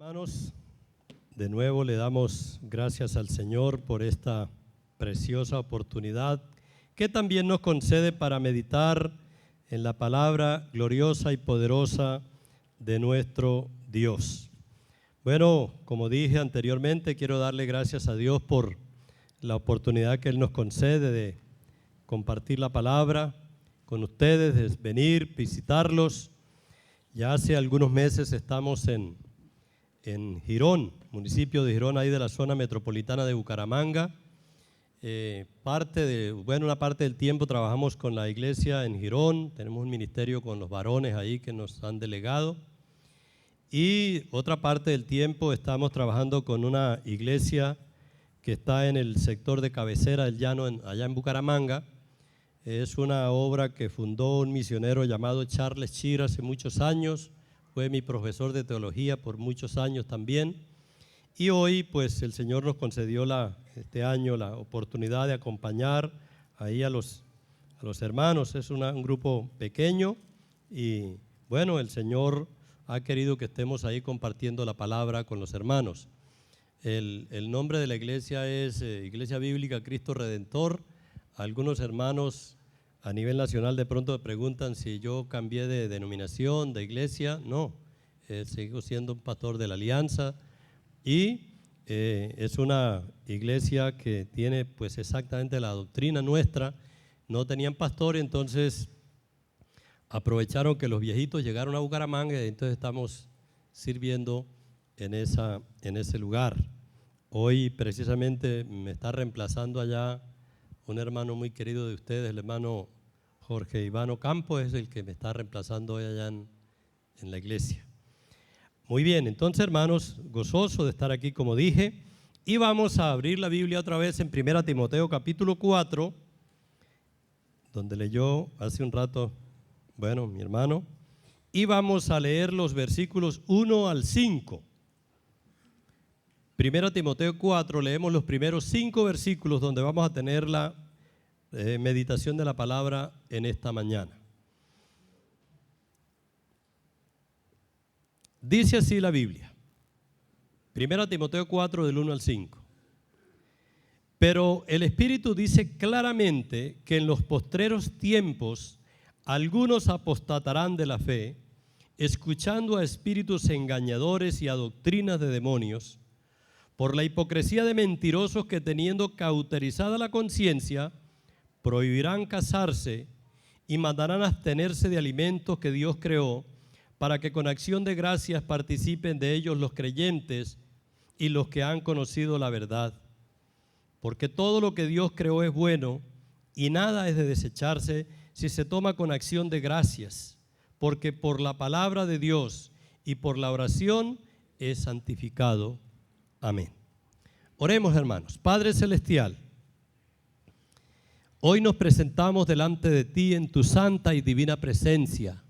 Hermanos, de nuevo le damos gracias al Señor por esta preciosa oportunidad que también nos concede para meditar en la palabra gloriosa y poderosa de nuestro Dios. Bueno, como dije anteriormente, quiero darle gracias a Dios por la oportunidad que Él nos concede de compartir la palabra con ustedes, de venir, visitarlos. Ya hace algunos meses estamos en Girón, municipio de Girón, ahí de la zona metropolitana de Bucaramanga. Una parte del tiempo trabajamos con la iglesia en Girón, tenemos un ministerio con los varones ahí que nos han delegado. Y otra parte del tiempo estamos trabajando con una iglesia que está en el sector de cabecera del llano, allá en Bucaramanga. Es una obra que fundó un misionero llamado Charles Shear hace muchos años. Fue mi profesor de teología por muchos años también. Y hoy, pues, el Señor nos concedió este año la oportunidad de acompañar ahí a los hermanos. Es un grupo pequeño y, bueno, el Señor ha querido que estemos ahí compartiendo la palabra con los hermanos. El nombre de la iglesia es Iglesia Bíblica Cristo Redentor. Algunos hermanos a nivel nacional de pronto me preguntan si yo cambié de denominación, de iglesia. No, sigo siendo un pastor de la Alianza y es una iglesia que tiene pues exactamente la doctrina nuestra. No tenían pastor, entonces aprovecharon que los viejitos llegaron a Bucaramanga y entonces estamos sirviendo en ese lugar. Hoy precisamente me está reemplazando allá un hermano muy querido de ustedes, el hermano Jorge Ivano Campos, es el que me está reemplazando hoy allá en la iglesia. Muy bien, entonces hermanos, gozoso de estar aquí como dije, y vamos a abrir la Biblia otra vez en 1 Timoteo capítulo 4, donde leyó hace un rato, bueno, mi hermano, y vamos a leer los versículos 1 al 5. 1 Timoteo 4, leemos los primeros 5 versículos donde vamos a tener la meditación de la palabra en esta mañana. Dice así la Biblia, 1 Timoteo 4 del 1 al 5. Pero el Espíritu dice claramente que en los postreros tiempos algunos apostatarán de la fe, escuchando a espíritus engañadores y a doctrinas de demonios, por la hipocresía de mentirosos que teniendo cauterizada la conciencia, prohibirán casarse y mandarán abstenerse de alimentos que Dios creó, para que con acción de gracias participen de ellos los creyentes y los que han conocido la verdad. Porque todo lo que Dios creó es bueno y nada es de desecharse si se toma con acción de gracias, porque por la palabra de Dios y por la oración es santificado. Amén. Oremos, hermanos. Padre Celestial, hoy nos presentamos delante de ti en tu santa y divina presencia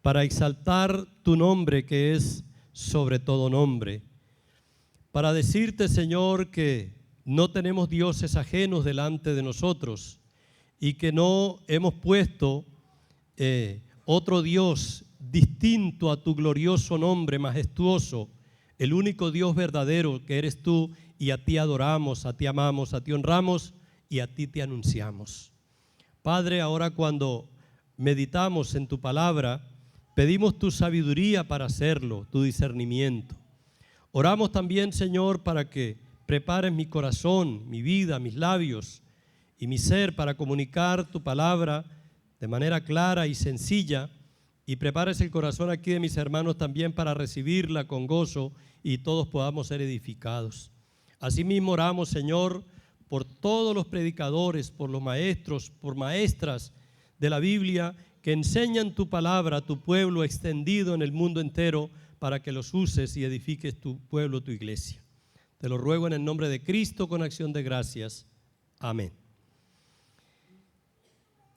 para exaltar tu nombre que es sobre todo nombre, para decirte, Señor, que no tenemos dioses ajenos delante de nosotros y que no hemos puesto otro Dios distinto a tu glorioso nombre majestuoso, el único Dios verdadero que eres tú, y a ti adoramos, a ti amamos, a ti honramos y a ti te anunciamos. Padre, ahora cuando meditamos en tu palabra, pedimos tu sabiduría para hacerlo, tu discernimiento. Oramos también, Señor, para que prepares mi corazón, mi vida, mis labios y mi ser para comunicar tu palabra de manera clara y sencilla, y prepares el corazón aquí de mis hermanos también para recibirla con gozo y todos podamos ser edificados. Asimismo oramos, Señor, por todos los predicadores, por los maestros, por maestras de la Biblia que enseñan tu palabra a tu pueblo extendido en el mundo entero, para que los uses y edifiques tu pueblo, tu iglesia. Te lo ruego en el nombre de Cristo con acción de gracias. Amén.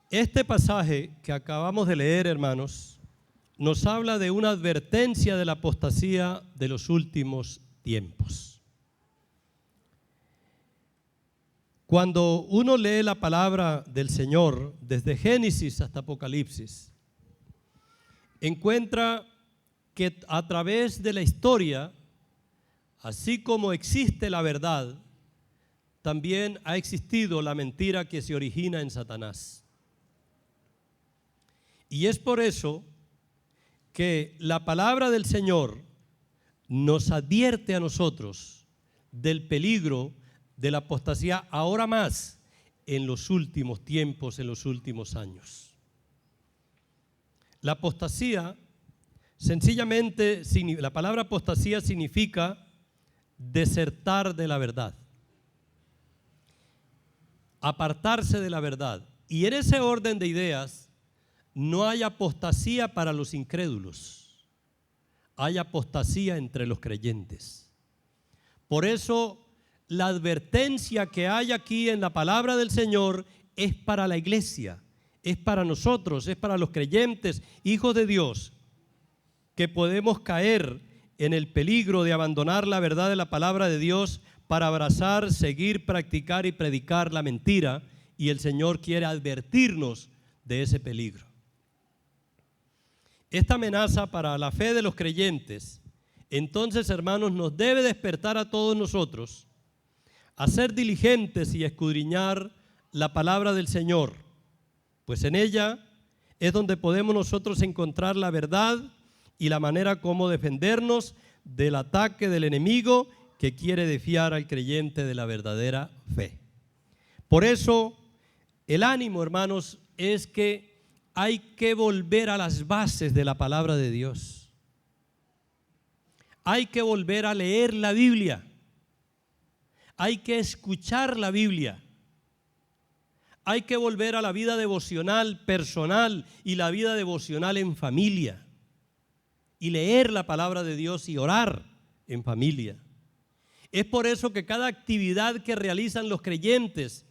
Este pasaje que acabamos de leer, hermanos, nos habla de una advertencia de la apostasía de los últimos tiempos. Cuando uno lee la palabra del Señor, desde Génesis hasta Apocalipsis, encuentra que a través de la historia Así como existe la verdad, también ha existido la mentira que se origina en Satanás. Y es por eso que la palabra del Señor nos advierte a nosotros del peligro de la apostasía, ahora más en los últimos tiempos, en los últimos años. La apostasía, sencillamente, la palabra apostasía significa desertar de la verdad, apartarse de la verdad. Y en ese orden de ideas no hay apostasía para los incrédulos, hay apostasía entre los creyentes. Por eso la advertencia que hay aquí en la palabra del Señor es para la iglesia, es para nosotros, es para los creyentes, hijos de Dios, que podemos caer en el peligro de abandonar la verdad de la palabra de Dios para abrazar, seguir, practicar y predicar la mentira, y el Señor quiere advertirnos de ese peligro. Esta amenaza para la fe de los creyentes, entonces, hermanos, nos debe despertar a todos nosotros a ser diligentes y a escudriñar la palabra del Señor, pues en ella es donde podemos nosotros encontrar la verdad y la manera como defendernos del ataque del enemigo que quiere desviar al creyente de la verdadera fe. Por eso, el ánimo, hermanos, es que hay que volver a las bases de la palabra de Dios. Hay que volver a leer la Biblia. Hay que escuchar la Biblia. Hay que volver a la vida devocional personal y la vida devocional en familia. Y leer la palabra de Dios y orar en familia. Es por eso que cada actividad que realizan los creyentes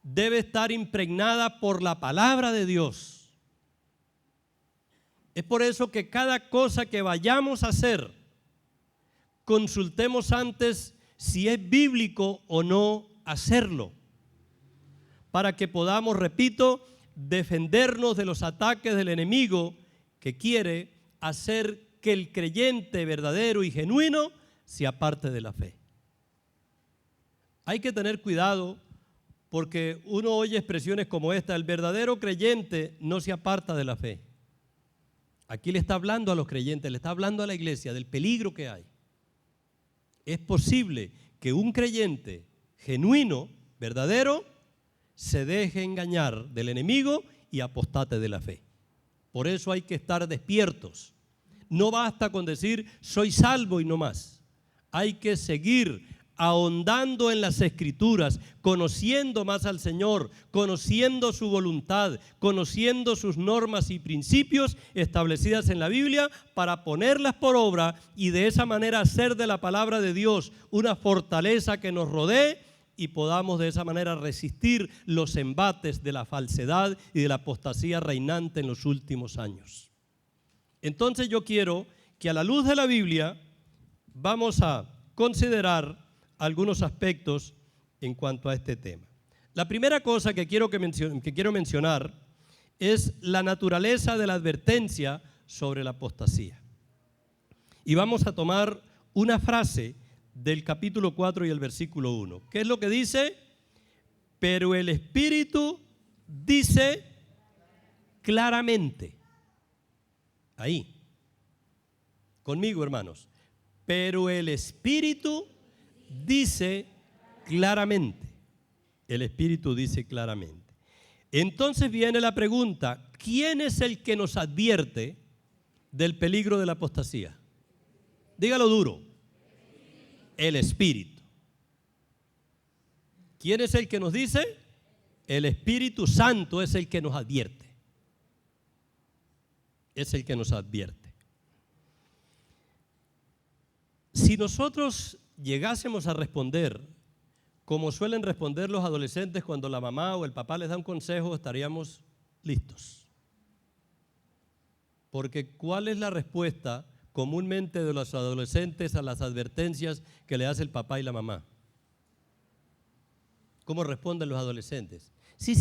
debe estar impregnada por la palabra de Dios. Es por eso que cada cosa que vayamos a hacer, consultemos antes si es bíblico o no hacerlo, para que podamos, repito, defendernos de los ataques del enemigo que quiere hacer que el creyente verdadero y genuino se aparte de la fe. Hay que tener cuidado porque uno oye expresiones como esta: el verdadero creyente no se aparta de la fe. Aquí le está hablando a los creyentes, le está hablando a la iglesia del peligro que hay. Es posible que un creyente genuino, verdadero, se deje engañar del enemigo y apostate de la fe. Por eso hay que estar despiertos. No basta con decir soy salvo y no más. Hay que seguir ahondando en las Escrituras, conociendo más al Señor, conociendo su voluntad, conociendo sus normas y principios establecidas en la Biblia para ponerlas por obra y de esa manera hacer de la palabra de Dios una fortaleza que nos rodee y podamos de esa manera resistir los embates de la falsedad y de la apostasía reinante en los últimos años. Entonces yo quiero que a la luz de la Biblia vamos a considerar algunos aspectos en cuanto a este tema. La primera cosa que quiero mencionar es la naturaleza de la advertencia sobre la apostasía. Y vamos a tomar una frase del capítulo 4 y el versículo 1. ¿Qué es lo que dice? Pero el Espíritu dice claramente. Ahí. Conmigo, hermanos. Pero el Espíritu dice claramente. El Espíritu dice claramente. Entonces viene la pregunta: ¿quién es el que nos advierte del peligro de la apostasía? Dígalo duro. El Espíritu. ¿Quién es el que nos dice? El Espíritu Santo es el que nos advierte. Es el que nos advierte. Si nosotros llegásemos a responder como suelen responder los adolescentes cuando la mamá o el papá les da un consejo, estaríamos listos. Porque ¿cuál es la respuesta comúnmente de los adolescentes a las advertencias que le hace el papá y la mamá? ¿Cómo responden los adolescentes? Sí.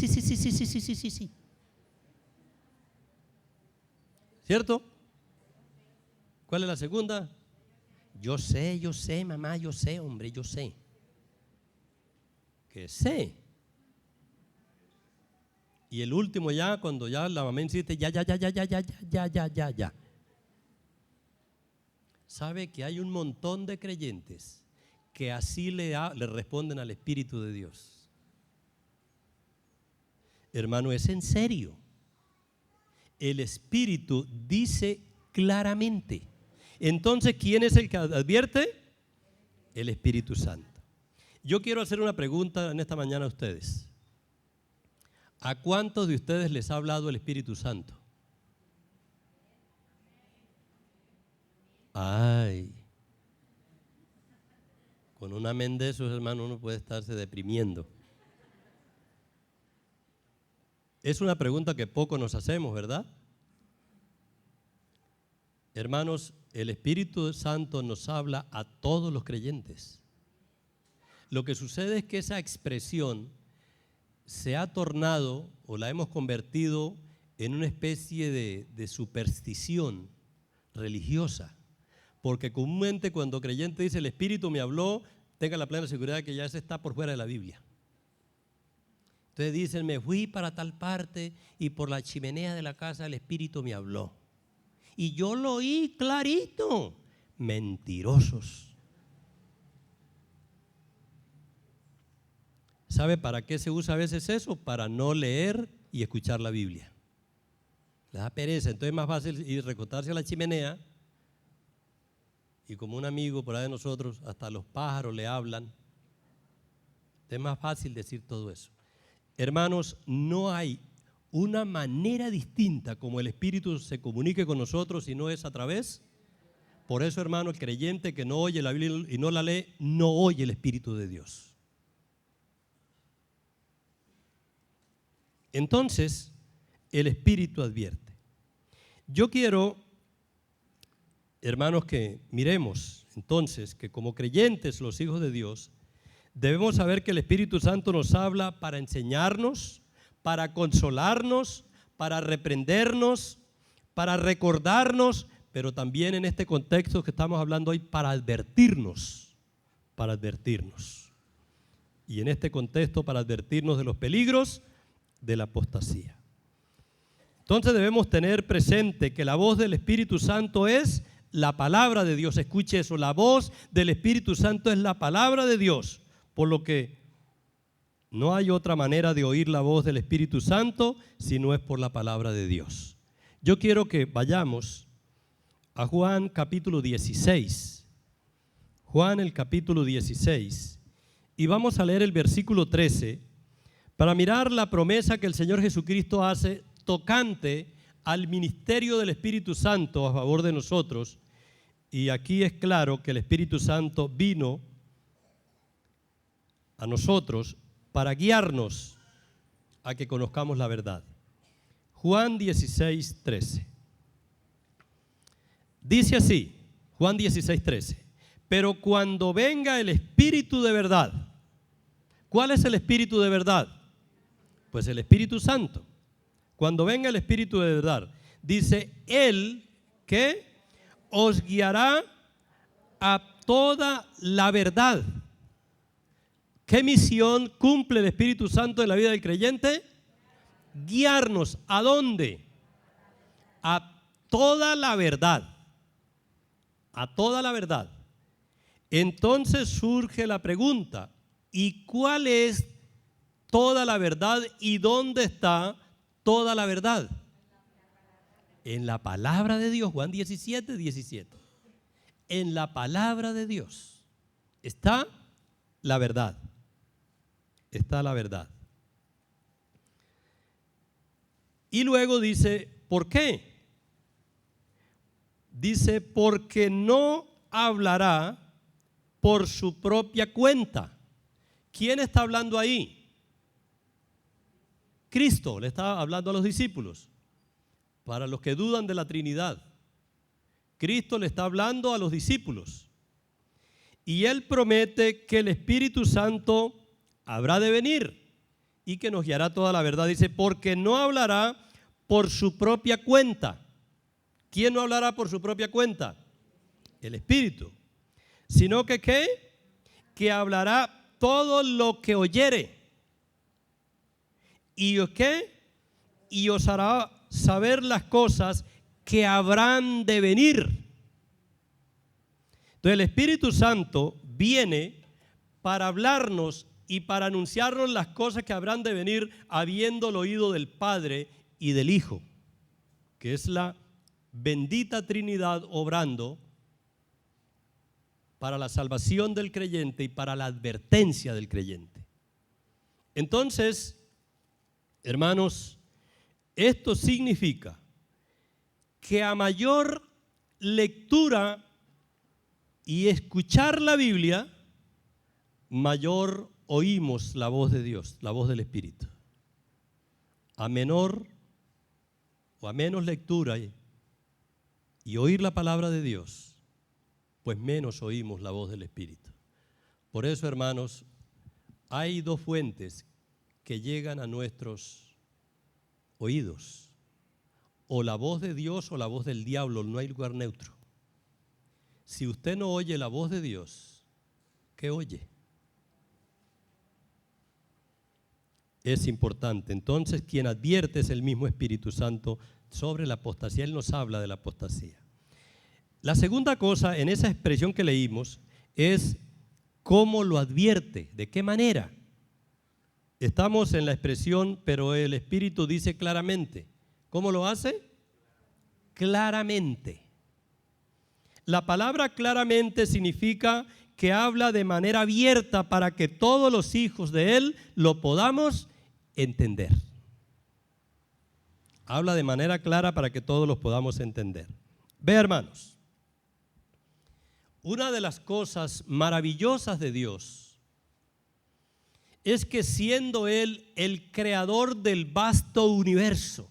¿Cierto? ¿Cuál es la segunda? Yo sé, mamá, yo sé, hombre, yo sé. Que sé. Y el último ya, cuando ya la mamá insiste, ya. ¿Sabe que hay un montón de creyentes que así le responden al Espíritu de Dios? Hermano, es en serio. El Espíritu dice claramente. Entonces, ¿quién es el que advierte? El Espíritu Santo. Yo quiero hacer una pregunta en esta mañana a ustedes. ¿A cuántos de ustedes les ha hablado el Espíritu Santo? Ay, con un amén de esos, hermano, uno puede estarse deprimiendo. Es una pregunta que poco nos hacemos, ¿verdad? Hermanos, el Espíritu Santo nos habla a todos los creyentes. Lo que sucede es que esa expresión se ha tornado o la hemos convertido en una especie de superstición religiosa. Porque comúnmente cuando el creyente dice el Espíritu me habló, tenga la plena seguridad de que ya ese está por fuera de la Biblia. Entonces dicen, me fui para tal parte y por la chimenea de la casa el Espíritu me habló. Y yo lo oí clarito. Mentirosos. ¿Sabe para qué se usa a veces eso? Para no leer y escuchar la Biblia. Le da pereza, entonces es más fácil ir recostarse a la chimenea y como un amigo por ahí de nosotros, hasta los pájaros le hablan. Es más fácil decir todo eso. Hermanos, no hay una manera distinta como el Espíritu se comunique con nosotros si no es a través. Por eso, hermano, el creyente que no oye la Biblia y no la lee, no oye el Espíritu de Dios. Entonces, el Espíritu advierte. Yo quiero, hermanos, que miremos entonces que como creyentes, los hijos de Dios, debemos saber que el Espíritu Santo nos habla para enseñarnos, para consolarnos, para reprendernos, para recordarnos, pero también en este contexto que estamos hablando hoy, para advertirnos. Y en este contexto, para advertirnos de los peligros de la apostasía. Entonces debemos tener presente que la voz del Espíritu Santo es la palabra de Dios. Escuche eso, la voz del Espíritu Santo es la palabra de Dios, por lo que no hay otra manera de oír la voz del Espíritu Santo si no es por la palabra de Dios. Yo quiero que vayamos a Juan capítulo 16. Juan el capítulo 16 y vamos a leer el versículo 13 para mirar la promesa que el Señor Jesucristo hace tocante al ministerio del Espíritu Santo a favor de nosotros. Y aquí es claro que el Espíritu Santo vino a nosotros para guiarnos a que conozcamos la verdad. Juan 16, 13. Dice así, Juan 16, 13. Pero cuando venga el Espíritu de verdad, ¿cuál es el Espíritu de verdad? Pues el Espíritu Santo. Cuando venga el Espíritu de verdad, dice, Él que os guiará a toda la verdad. ¿Qué misión cumple el Espíritu Santo en la vida del creyente? Guiarnos. ¿A dónde? A toda la verdad. A toda la verdad. Entonces surge la pregunta, ¿y cuál es toda la verdad y dónde está toda la verdad? En la palabra de Dios, Juan 17, 17. En la palabra de Dios está la verdad. Está la verdad. Y luego dice, ¿por qué? Dice, porque no hablará por su propia cuenta. ¿Quién está hablando ahí? Cristo le está hablando a los discípulos. Para los que dudan de la Trinidad, Cristo le está hablando a los discípulos. Y Él promete que el Espíritu Santo habrá de venir y que nos guiará toda la verdad. Dice, porque no hablará por su propia cuenta. ¿Quién no hablará por su propia cuenta? El Espíritu. sino que ¿qué? Que hablará todo lo que oyere. ¿Y qué? Y os hará saber las cosas que habrán de venir. Entonces el Espíritu Santo viene para hablarnos y para anunciarnos las cosas que habrán de venir, habiendo el oído del Padre y del Hijo, que es la bendita Trinidad obrando para la salvación del creyente y para la advertencia del creyente. Entonces, hermanos, esto significa que a mayor lectura y escuchar la Biblia, mayor oímos la voz de Dios, la voz del Espíritu. A menor o a menos lectura y oír la palabra de Dios, pues menos oímos la voz del Espíritu. Por eso, hermanos, hay dos fuentes que llegan a nuestros oídos: o la voz de Dios o la voz del diablo. No hay lugar neutro. Si usted no oye la voz de Dios, ¿qué oye? Es importante. Entonces, quien advierte es el mismo Espíritu Santo sobre la apostasía. Él nos habla de la apostasía. La segunda cosa en esa expresión que leímos es cómo lo advierte, de qué manera. Estamos en la expresión, pero el Espíritu dice claramente. ¿Cómo lo hace? Claramente. La palabra claramente significa que habla de manera abierta para que todos los hijos de Él lo podamos entender. Habla de manera clara para que todos los podamos entender. Ve, hermanos, una de las cosas maravillosas de Dios es que, siendo Él el creador del vasto universo,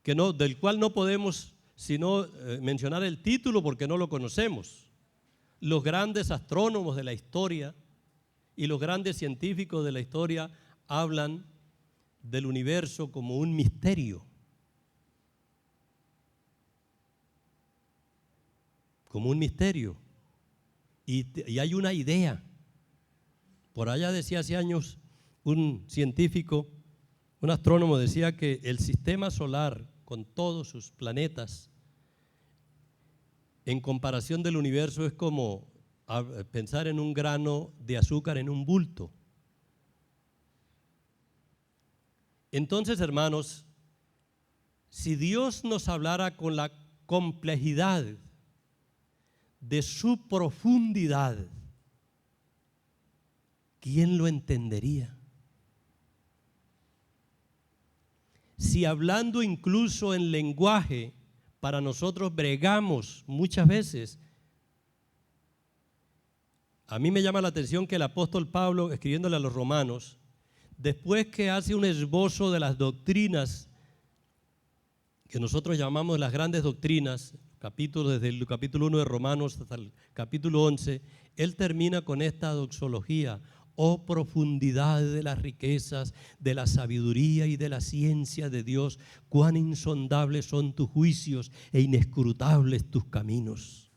del cual no podemos sino mencionar el título porque no lo conocemos, los grandes astrónomos de la historia y los grandes científicos de la historia hablan del universo como un misterio, y hay una idea. Por allá decía hace años un científico, un astrónomo, decía que el sistema solar con todos sus planetas en comparación del universo es como pensar en un grano de azúcar en un bulto. Entonces, hermanos, si Dios nos hablara con la complejidad de su profundidad, ¿quién lo entendería? Si hablando incluso en lenguaje, para nosotros bregamos muchas veces. A mí me llama la atención que el apóstol Pablo, escribiéndole a los romanos, después que hace un esbozo de las doctrinas que nosotros llamamos las grandes doctrinas, desde el capítulo 1 de Romanos hasta el capítulo 11, él termina con esta doxología: oh profundidad de las riquezas, de la sabiduría y de la ciencia de Dios, cuán insondables son tus juicios e inescrutables tus caminos.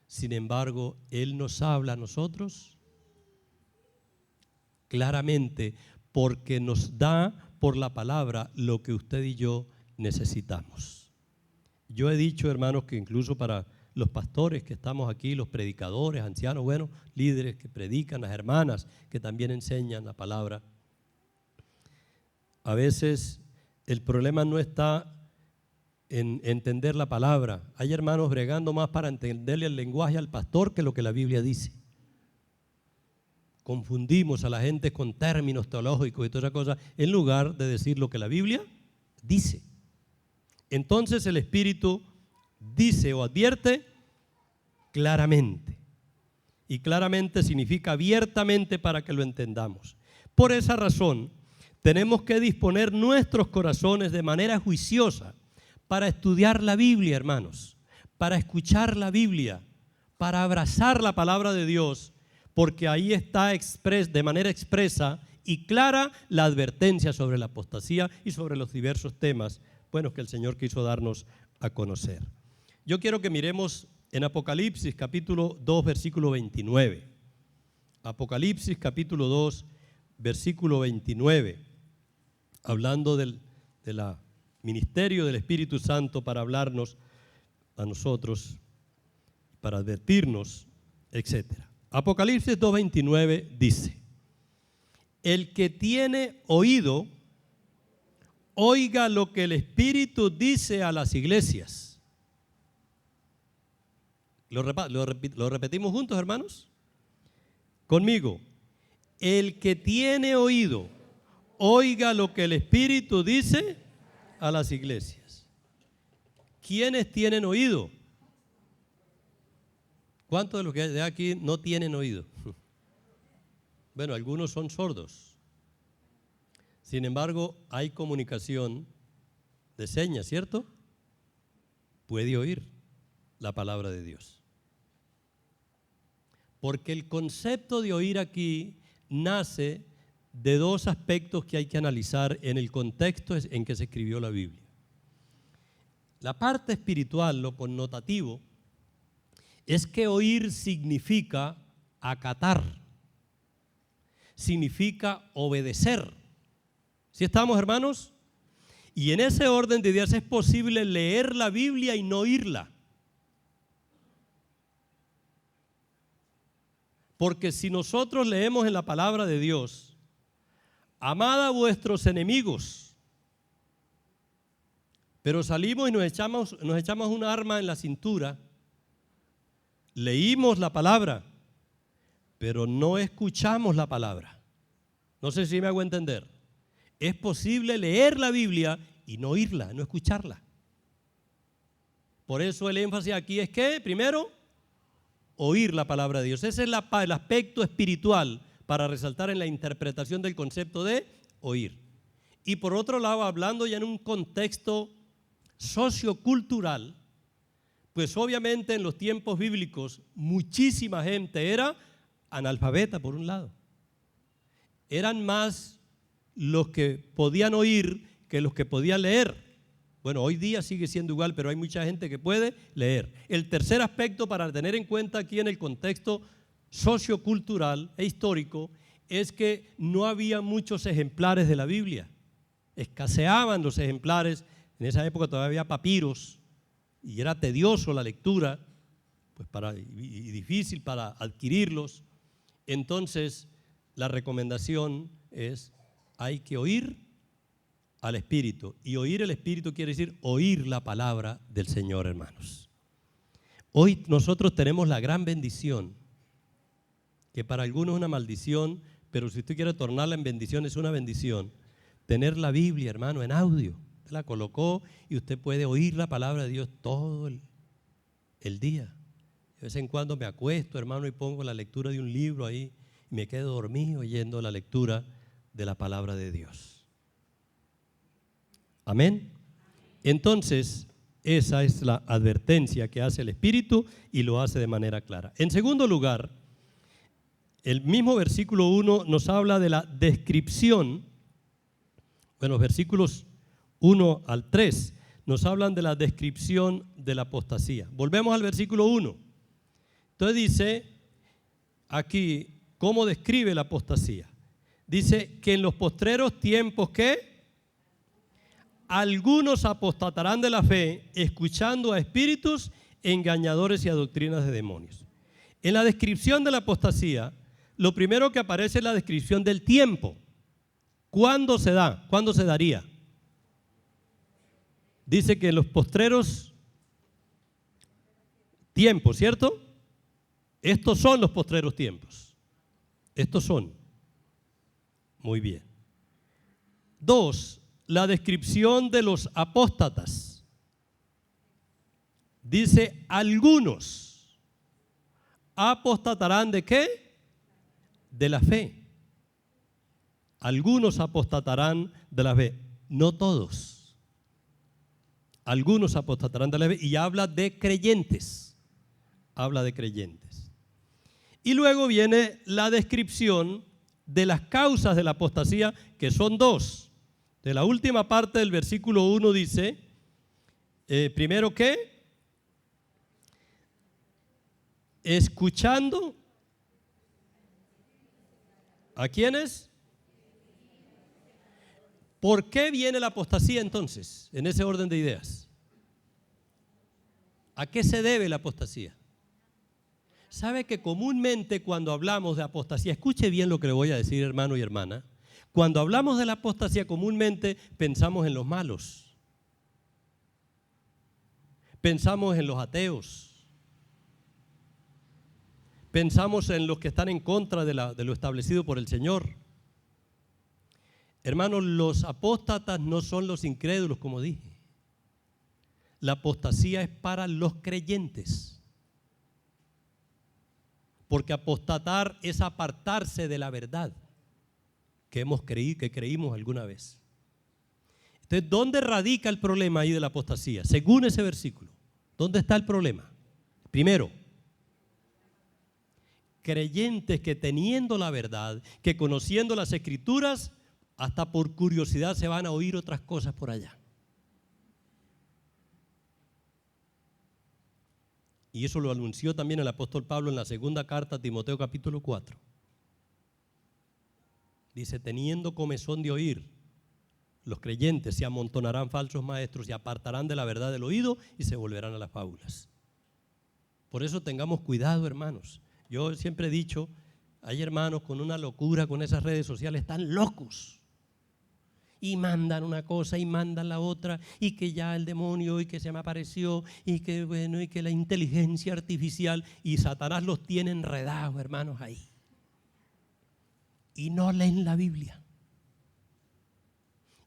Sin embargo, Él nos habla a nosotros claramente, porque nos da por la palabra lo que usted y yo necesitamos. Yo he dicho, hermanos, que incluso para los pastores que estamos aquí, los predicadores, ancianos, bueno, líderes que predican, las hermanas que también enseñan la palabra, a veces el problema no está en entender la palabra. Hay hermanos bregando más para entenderle el lenguaje al pastor que lo que la Biblia dice. Confundimos a la gente con términos teológicos y todas esas cosas, en lugar de decir lo que la Biblia dice. Entonces el Espíritu dice o advierte claramente. Y claramente significa abiertamente para que lo entendamos. Por esa razón, tenemos que disponer nuestros corazones de manera juiciosa para estudiar la Biblia, hermanos, para escuchar la Biblia, para abrazar la palabra de Dios, porque ahí está de manera expresa y clara la advertencia sobre la apostasía y sobre los diversos temas, bueno, que el Señor quiso darnos a conocer. Yo quiero que miremos en Apocalipsis capítulo 2, versículo 29. Apocalipsis capítulo 2, versículo 29, hablando del ministerio del Espíritu Santo para hablarnos a nosotros, para advertirnos, etc. Apocalipsis 2:29 dice: el que tiene oído, oiga lo que el Espíritu dice a las iglesias. ¿Lo repetimos juntos, hermanos? Conmigo. El que tiene oído, oiga lo que el Espíritu dice a las iglesias. ¿Quiénes tienen oído? ¿Cuántos de los que hay de aquí no tienen oído? Bueno, algunos son sordos. Sin embargo, hay comunicación de señas, ¿cierto? Puede oír la palabra de Dios. Porque el concepto de oír aquí nace de dos aspectos que hay que analizar en el contexto en que se escribió la Biblia. La parte espiritual, lo connotativo, es que oír significa acatar, significa obedecer. ¿Sí estamos, hermanos? Y en ese orden de ideas es posible leer la Biblia y no oírla. Porque si nosotros leemos en la palabra de Dios, amad a vuestros enemigos, pero salimos y nos echamos un arma en la cintura, leímos la palabra, pero no escuchamos la palabra. No sé si me hago entender. Es posible leer la Biblia y no oírla, no escucharla. Por eso el énfasis aquí es que, primero, oír la palabra de Dios. Ese es el aspecto espiritual para resaltar en la interpretación del concepto de oír. Y por otro lado, hablando ya en un contexto sociocultural, pues obviamente en los tiempos bíblicos muchísima gente era analfabeta, por un lado. Eran más los que podían oír que los que podían leer. Bueno, hoy día sigue siendo igual, pero hay mucha gente que puede leer. El tercer aspecto para tener en cuenta aquí en el contexto sociocultural e histórico es que no había muchos ejemplares de la Biblia. Escaseaban los ejemplares. En esa época todavía había papiros y era tedioso la lectura, pues y difícil para adquirirlos. Entonces, la recomendación es: hay que oír al Espíritu. Y oír el Espíritu quiere decir oír la palabra del Señor, hermanos. Hoy nosotros tenemos la gran bendición, que para algunos es una maldición, pero si usted quiere tornarla en bendición, es una bendición. Tener la Biblia, hermano, en audio. Usted la colocó y usted puede oír la palabra de Dios todo el día. De vez en cuando me acuesto, hermano, y pongo la lectura de un libro ahí y me quedo dormido oyendo la lectura de la palabra de Dios. Amén. Entonces, esa es la advertencia que hace el Espíritu y lo hace de manera clara. En segundo lugar, el mismo versículo 1 nos habla de la descripción. Bueno, versículos 1 al 3 nos hablan de la descripción de la apostasía. Volvemos al versículo 1. Entonces dice aquí cómo describe la apostasía. Dice que en los postreros tiempos que algunos apostatarán de la fe, escuchando a espíritus engañadores y a doctrinas de demonios. En la descripción de la apostasía, lo primero que aparece es la descripción del tiempo. ¿Cuándo se da? ¿Cuándo se daría? Dice que en los postreros tiempos, ¿cierto? Estos son los postreros tiempos. Estos son. Muy bien. 2. La descripción de los apóstatas. Dice, algunos apostatarán ¿de qué? De la fe. Algunos apostatarán de la fe. No todos. Algunos apostatarán de la fe. Y habla de creyentes. Habla de creyentes. Y luego viene la descripción de las causas de la apostasía, que son dos. De la última parte del versículo 1 dice, primero que Escuchando. ¿A quiénes? ¿Por qué viene la apostasía entonces, en ese orden de ideas? ¿A qué se debe la apostasía? ¿Sabe que comúnmente cuando hablamos de apostasía, escuche bien lo que le voy a decir, hermano y hermana, cuando hablamos de la apostasía comúnmente pensamos en los malos, pensamos en los ateos, pensamos en los que están en contra de lo establecido por el Señor. Hermanos, los apóstatas no son los incrédulos, como dije. La apostasía es para los creyentes. Porque apostatar es apartarse de la verdad que creímos alguna vez. Entonces, ¿dónde radica el problema ahí de la apostasía? Según ese versículo, ¿dónde está el problema? Primero, creyentes que teniendo la verdad, que conociendo las Escrituras, hasta por curiosidad se van a oír otras cosas por allá. Y eso lo anunció también el apóstol Pablo en la segunda carta a Timoteo capítulo 4. Dice, teniendo comezón de oír, los creyentes se amontonarán falsos maestros y apartarán de la verdad del oído y se volverán a las fábulas. Por eso tengamos cuidado, hermanos. Yo siempre he dicho, hay hermanos con una locura con esas redes sociales, están locos. Y mandan una cosa y mandan la otra, y que ya el demonio, y que se me apareció, y que bueno, y que la inteligencia artificial, y Satanás los tiene enredados, hermanos, ahí. Y no leen la Biblia.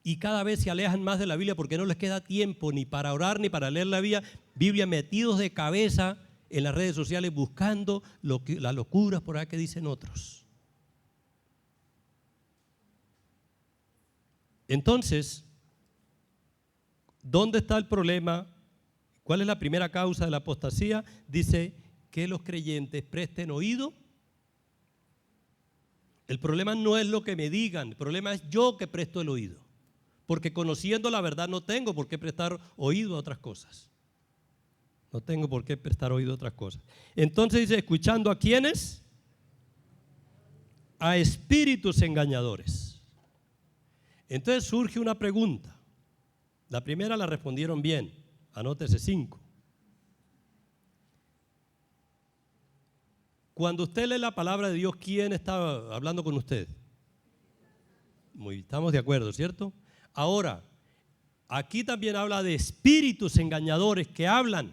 Y cada vez se alejan más de la Biblia porque no les queda tiempo ni para orar ni para leer la Biblia, metidos de cabeza en las redes sociales buscando las locuras por ahí que dicen otros. Entonces, ¿dónde está el problema? ¿Cuál es la primera causa de la apostasía? Dice que los creyentes presten oído. El problema no es lo que me digan, el problema es yo que presto el oído. Porque conociendo la verdad no tengo por qué prestar oído a otras cosas. No tengo por qué prestar oído a otras cosas. Entonces dice, ¿escuchando a quiénes? A espíritus engañadores. Entonces surge una pregunta. La primera la respondieron bien. Anótese 5. Cuando usted lee la palabra de Dios, ¿quién está hablando con usted? Estamos de acuerdo, ¿cierto? Ahora, aquí también habla de espíritus engañadores que hablan.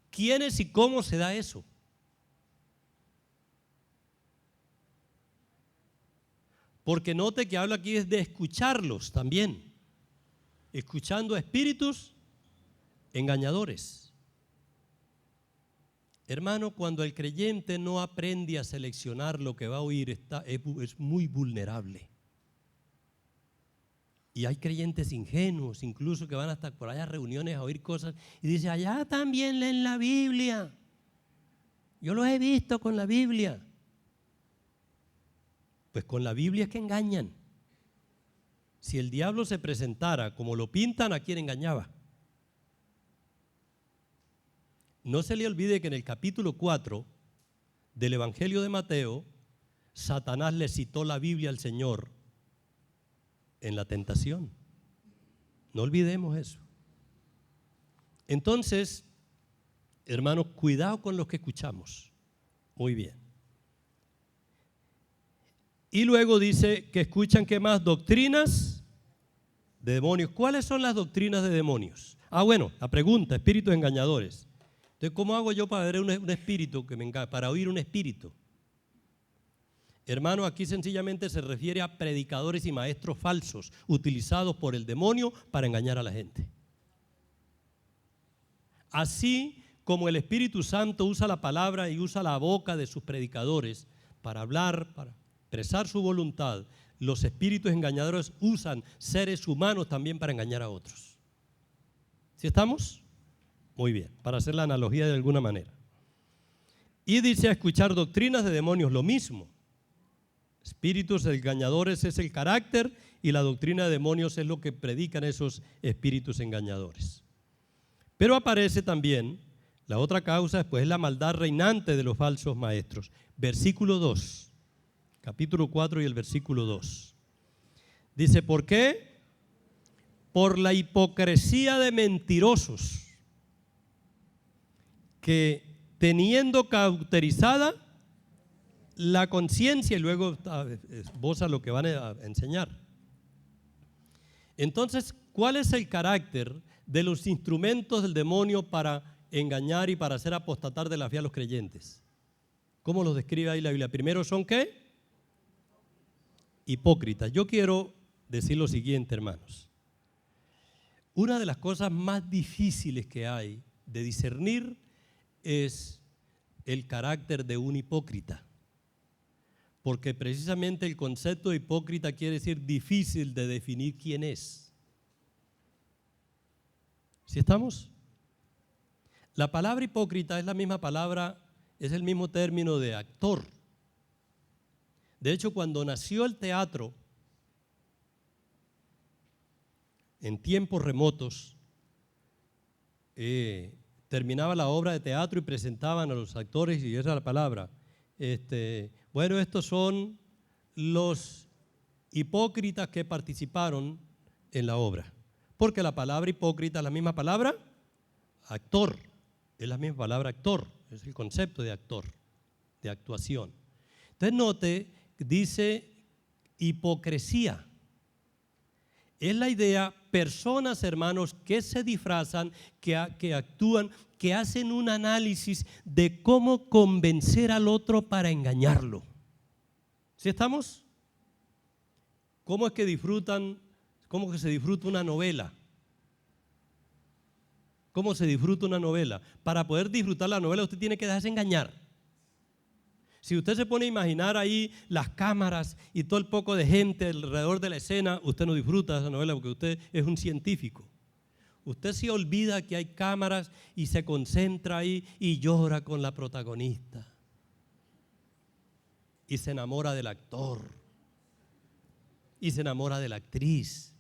¿Quiénes y cómo se da eso? Porque note que habla aquí es de escucharlos también. Escuchando a espíritus engañadores. Hermano, cuando el creyente no aprende a seleccionar lo que va a oír, es muy vulnerable. Y hay creyentes ingenuos, incluso que van hasta por allá a reuniones a oír cosas y dicen, allá también leen la Biblia. Yo los he visto con la Biblia. Pues con la Biblia es que engañan. Si el diablo se presentara como lo pintan, ¿a quién engañaba? No se le olvide que en el capítulo 4 del Evangelio de Mateo, Satanás le citó la Biblia al Señor en la tentación. No olvidemos eso. Entonces, hermanos, cuidado con los que escuchamos. Muy bien. Y luego dice que escuchan, ¿qué más? Doctrinas de demonios. ¿Cuáles son las doctrinas de demonios? Bueno, la pregunta, espíritus engañadores. Entonces, ¿cómo hago yo para ver un espíritu, para oír un espíritu? Hermano, aquí sencillamente se refiere a predicadores y maestros falsos utilizados por el demonio para engañar a la gente. Así como el Espíritu Santo usa la palabra y usa la boca de sus predicadores para hablar, para expresar su voluntad, los espíritus engañadores usan seres humanos también para engañar a otros. ¿Sí estamos? Muy bien, para hacer la analogía de alguna manera. Y dice a escuchar doctrinas de demonios, lo mismo. Espíritus engañadores es el carácter y la doctrina de demonios es lo que predican esos espíritus engañadores. Pero aparece también La otra causa pues, es la maldad reinante de los falsos maestros. Versículo 2, capítulo 4 y el versículo 2. Dice, ¿por qué? Por la hipocresía de mentirosos, que teniendo cauterizada la conciencia, y luego esboza lo que van a enseñar. Entonces, ¿cuál es el carácter de los instrumentos del demonio para engañar y para hacer apostatar de la fe a los creyentes? ¿Cómo los describe ahí la Biblia? Primero son ¿qué? Hipócritas. Yo quiero decir lo siguiente, hermanos. Una de las cosas más difíciles que hay de discernir es el carácter de un hipócrita. Porque precisamente el concepto de hipócrita quiere decir difícil de definir quién es. ¿Sí estamos? La palabra hipócrita es la misma palabra, es el mismo término de actor. De hecho, cuando nació el teatro, en tiempos remotos, terminaba la obra de teatro y presentaban a los actores, y esa es la palabra. Bueno, estos son los hipócritas que participaron en la obra. Porque la palabra hipócrita es la misma palabra actor. Es la misma palabra actor. Es el concepto de actor, de actuación. Entonces note, dice hipocresía. Es la idea, personas, hermanos, que se disfrazan, que actúan, que hacen un análisis de cómo convencer al otro para engañarlo. ¿Sí estamos? ¿Cómo es que disfrutan, cómo que se disfruta una novela? ¿Cómo se disfruta una novela? Para poder disfrutar la novela usted tiene que dejarse engañar. Si usted se pone a imaginar ahí las cámaras y todo el poco de gente alrededor de la escena, usted no disfruta de esa novela porque usted es un científico. Usted se olvida que hay cámaras y se concentra ahí y llora con la protagonista. Y se enamora del actor. Y se enamora de la actriz.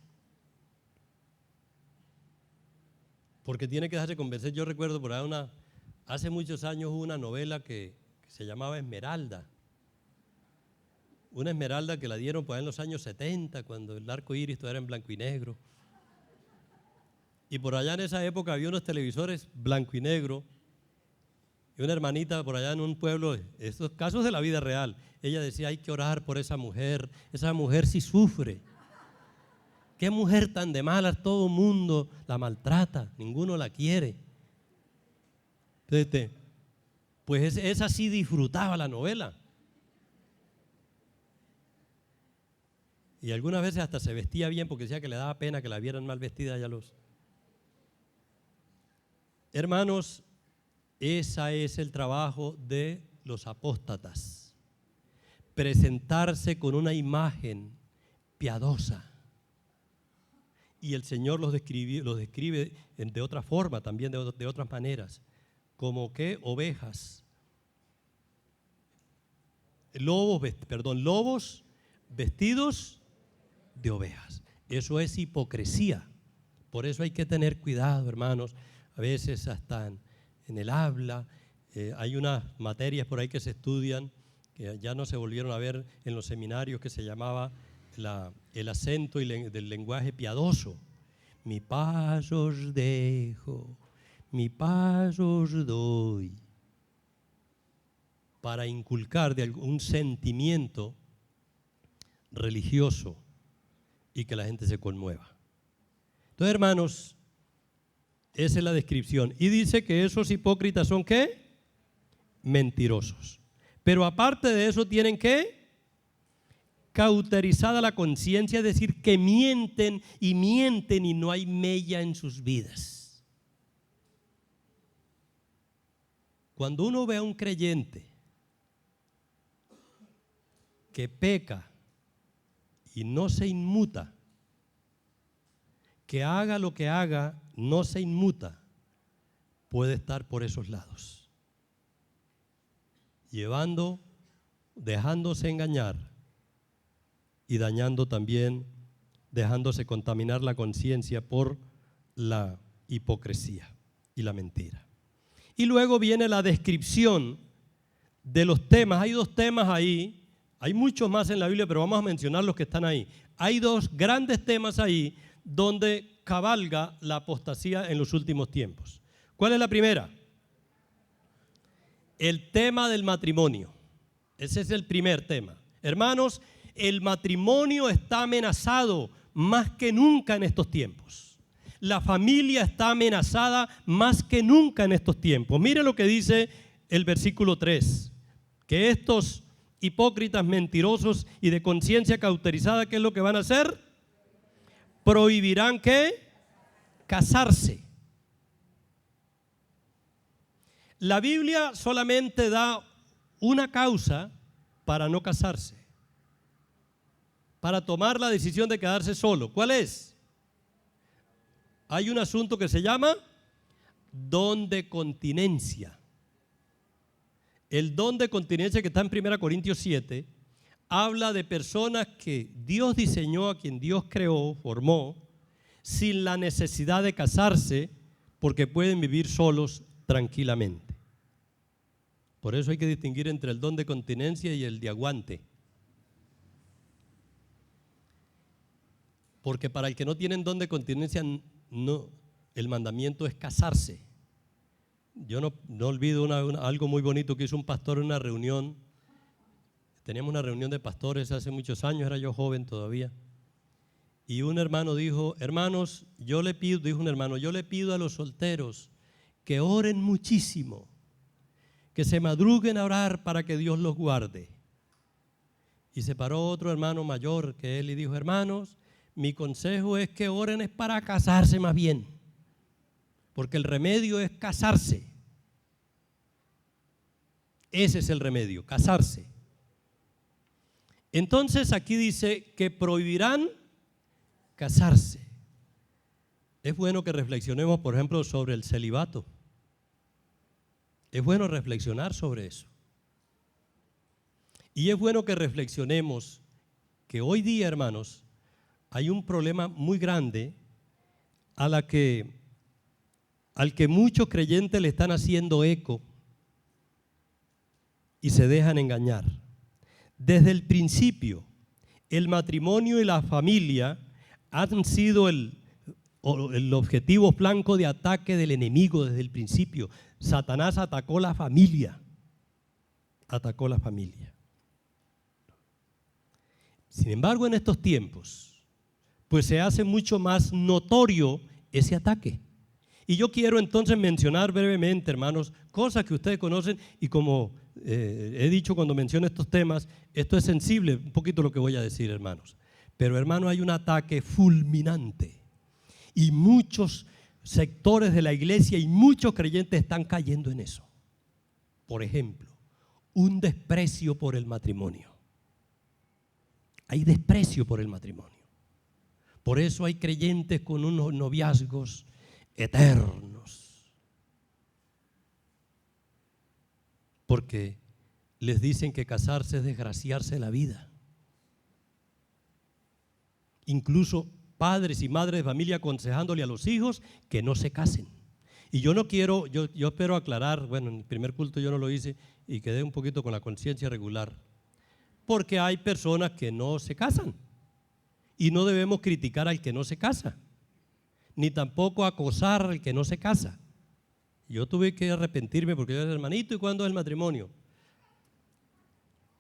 Porque tiene que dejarse convencer. Yo recuerdo por ahí hace muchos años hubo una novela que se llamaba Esmeralda. Una Esmeralda que la dieron pues en los años 70, cuando el arco iris todavía era en blanco y negro. Y por allá en esa época había unos televisores blanco y negro. Y una hermanita por allá en un pueblo, estos casos de la vida real, ella decía, hay que orar por esa mujer sí sufre. ¿Qué mujer tan de malas? Todo mundo la maltrata, ninguno la quiere. Entonces, pues esa sí disfrutaba la novela. Y algunas veces hasta se vestía bien porque decía que le daba pena que la vieran mal vestida ya los... Hermanos, ese es el trabajo de los apóstatas. Presentarse con una imagen piadosa. Y el Señor los describe de otra forma, también de otras maneras. Como que ovejas. Lobos vestidos de ovejas. Eso es hipocresía. Por eso hay que tener cuidado, hermanos. A veces hasta en el habla, hay unas materias por ahí que se estudian, que ya no se volvieron a ver en los seminarios, que se llamaba el acento del lenguaje piadoso. Mi paz os dejo, mi paz os doy. Para inculcar de algún sentimiento religioso y que la gente se conmueva. Entonces, hermanos, esa es la descripción. Y dice que esos hipócritas son ¿qué? Mentirosos. Pero aparte de eso tienen ¿qué? Cauterizada la conciencia, es decir, que mienten y no hay mella en sus vidas. Cuando uno ve a un creyente que peca y no se inmuta, que haga lo que haga, no se inmuta, puede estar por esos lados, dejándose engañar y dañando también, dejándose contaminar la conciencia por la hipocresía y la mentira. Y luego viene la descripción de los temas. Hay dos temas ahí, hay muchos más en la Biblia, pero vamos a mencionar los que están ahí. Hay dos grandes temas ahí donde cabalga la apostasía en los últimos tiempos. ¿Cuál es la primera? El tema del matrimonio. Ese es el primer tema. Hermanos, el matrimonio está amenazado más que nunca en estos tiempos. La familia está amenazada más que nunca en estos tiempos. Mire lo que dice el versículo 3, que estos hipócritas mentirosos y de conciencia cauterizada, ¿qué es lo que van a hacer? Prohibirán ¿qué? Casarse. La Biblia solamente da una causa para no casarse, para tomar la decisión de quedarse solo. ¿Cuál es? Hay un asunto que se llama don de continencia. El don de continencia que está en 1 Corintios 7 habla de personas que Dios diseñó, a quien Dios creó, formó, sin la necesidad de casarse, porque pueden vivir solos tranquilamente. Por eso hay que distinguir entre el don de continencia y el de aguante. Porque para el que no tienen don de continencia, no, el mandamiento es casarse. Yo no olvido algo muy bonito que hizo un pastor en una reunión. Teníamos una reunión de pastores hace muchos años, era yo joven todavía. Y un hermano dijo, hermanos, yo le pido a los solteros que oren muchísimo, que se madruguen a orar para que Dios los guarde. Y se paró otro hermano mayor que él y dijo, hermanos, mi consejo es que oren es para casarse más bien, porque el remedio es casarse. Ese es el remedio, casarse. Entonces aquí dice que prohibirán casarse. Es bueno que reflexionemos, por ejemplo, sobre el celibato. Es bueno reflexionar sobre eso. Y es bueno que reflexionemos que hoy día, hermanos, hay un problema muy grande al que muchos creyentes le están haciendo eco y se dejan engañar. Desde el principio, el matrimonio y la familia han sido el objetivo blanco de ataque del enemigo desde el principio. Satanás atacó la familia. Atacó la familia. Sin embargo, en estos tiempos, pues se hace mucho más notorio ese ataque. Y yo quiero entonces mencionar brevemente, hermanos, cosas que ustedes conocen y como he dicho cuando menciono estos temas, esto es sensible, un poquito lo que voy a decir, hermanos. Pero, hermano, hay un ataque fulminante y muchos sectores de la iglesia y muchos creyentes están cayendo en eso. Por ejemplo, un desprecio por el matrimonio. Hay desprecio por el matrimonio. Por eso hay creyentes con unos noviazgos eternos. Porque les dicen que casarse es desgraciarse la vida. Incluso padres y madres de familia aconsejándole a los hijos que no se casen. Y yo no quiero, yo espero aclarar, bueno, en el primer culto yo no lo hice y quedé un poquito con la conciencia regular, porque hay personas que no se casan y no debemos criticar al que no se casa, ni tampoco acosar al que no se casa. Yo tuve que arrepentirme porque yo era hermanito, ¿y cuándo es el matrimonio?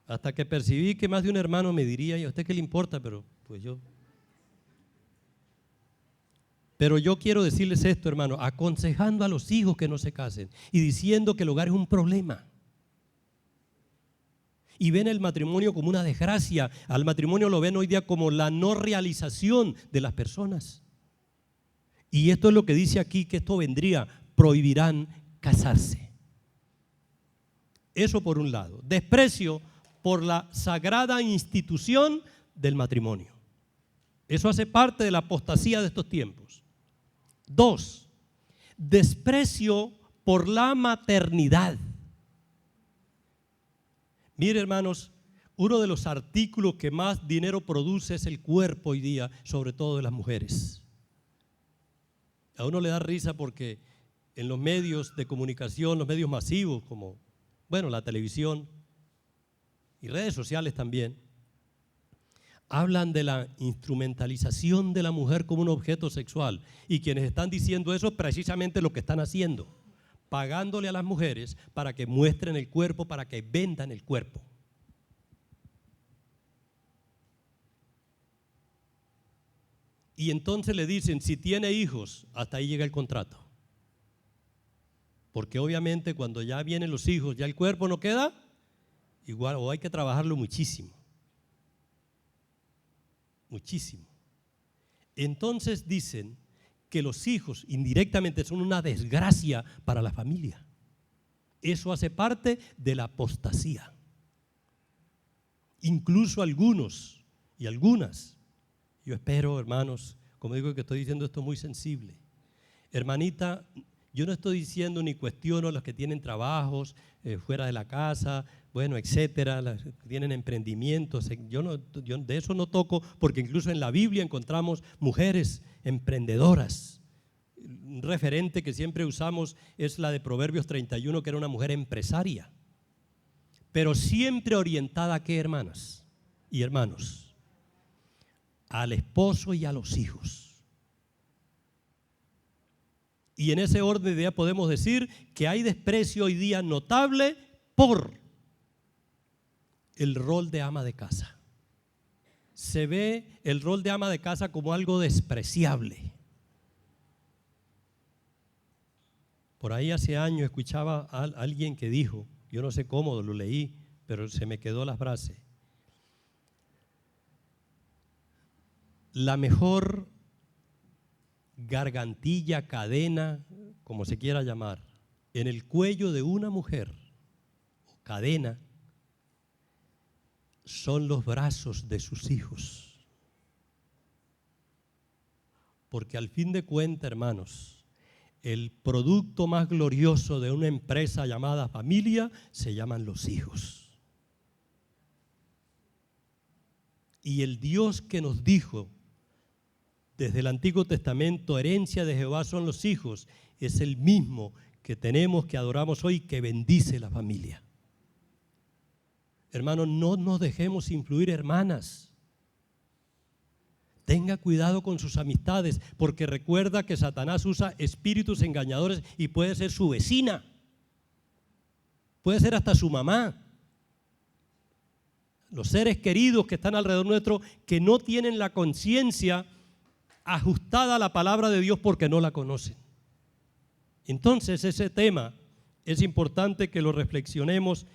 Hasta que percibí que más de un hermano me diría, ¿y a usted qué le importa? Pero yo quiero decirles esto, hermano, aconsejando a los hijos que no se casen y diciendo que el hogar es un problema. Y ven el matrimonio como una desgracia. Al matrimonio lo ven hoy día como la no realización de las personas. Y esto es lo que dice aquí, que esto vendría, prohibirán casarse. Eso por un lado. Desprecio por la sagrada institución del matrimonio. Eso hace parte de la apostasía de estos tiempos. 2, desprecio por la maternidad. Mire, hermanos, uno de los artículos que más dinero produce es el cuerpo hoy día, sobre todo de las mujeres. A uno le da risa porque en los medios de comunicación, los medios masivos como, bueno, la televisión y redes sociales también, hablan de la instrumentalización de la mujer como un objeto sexual. Y quienes están diciendo eso es precisamente lo que están haciendo, pagándole a las mujeres para que muestren el cuerpo, para que vendan el cuerpo. Y entonces le dicen, si tiene hijos, hasta ahí llega el contrato. Porque obviamente cuando ya vienen los hijos, ya el cuerpo no queda igual, o hay que trabajarlo muchísimo. Muchísimo. Entonces dicen que los hijos indirectamente son una desgracia para la familia. Eso hace parte de la apostasía. Incluso algunos y algunas, yo espero, hermanos, como digo que estoy diciendo esto muy sensible. Hermanita, yo no estoy diciendo ni cuestiono a los que tienen trabajos fuera de la casa, bueno, etcétera, los que tienen emprendimientos. Yo de eso no toco, porque incluso en la Biblia encontramos mujeres emprendedoras. Un referente que siempre usamos es la de Proverbios 31, que era una mujer empresaria, pero siempre orientada ¿a qué, hermanas y hermanos? Al esposo y a los hijos. Y en ese orden de idea podemos decir que hay desprecio hoy día notable por el rol de ama de casa. Se ve el rol de ama de casa como algo despreciable. Por ahí hace años escuchaba a alguien que dijo, yo no sé cómo lo leí, pero se me quedó la frase: la mejor gargantilla, cadena, como se quiera llamar, en el cuello de una mujer, o cadena, son los brazos de sus hijos. Porque al fin de cuentas, hermanos, el producto más glorioso de una empresa llamada familia se llaman los hijos. Y el Dios que nos dijo desde el Antiguo Testamento, herencia de Jehová son los hijos, es el mismo que tenemos, que adoramos hoy, que bendice la familia. Hermanos, no nos dejemos influir, hermanas. Tenga cuidado con sus amistades, porque recuerda que Satanás usa espíritus engañadores y puede ser su vecina, puede ser hasta su mamá. Los seres queridos que están alrededor nuestro, que no tienen la conciencia ajustada a la palabra de Dios porque no la conocen. Entonces ese tema es importante que lo reflexionemos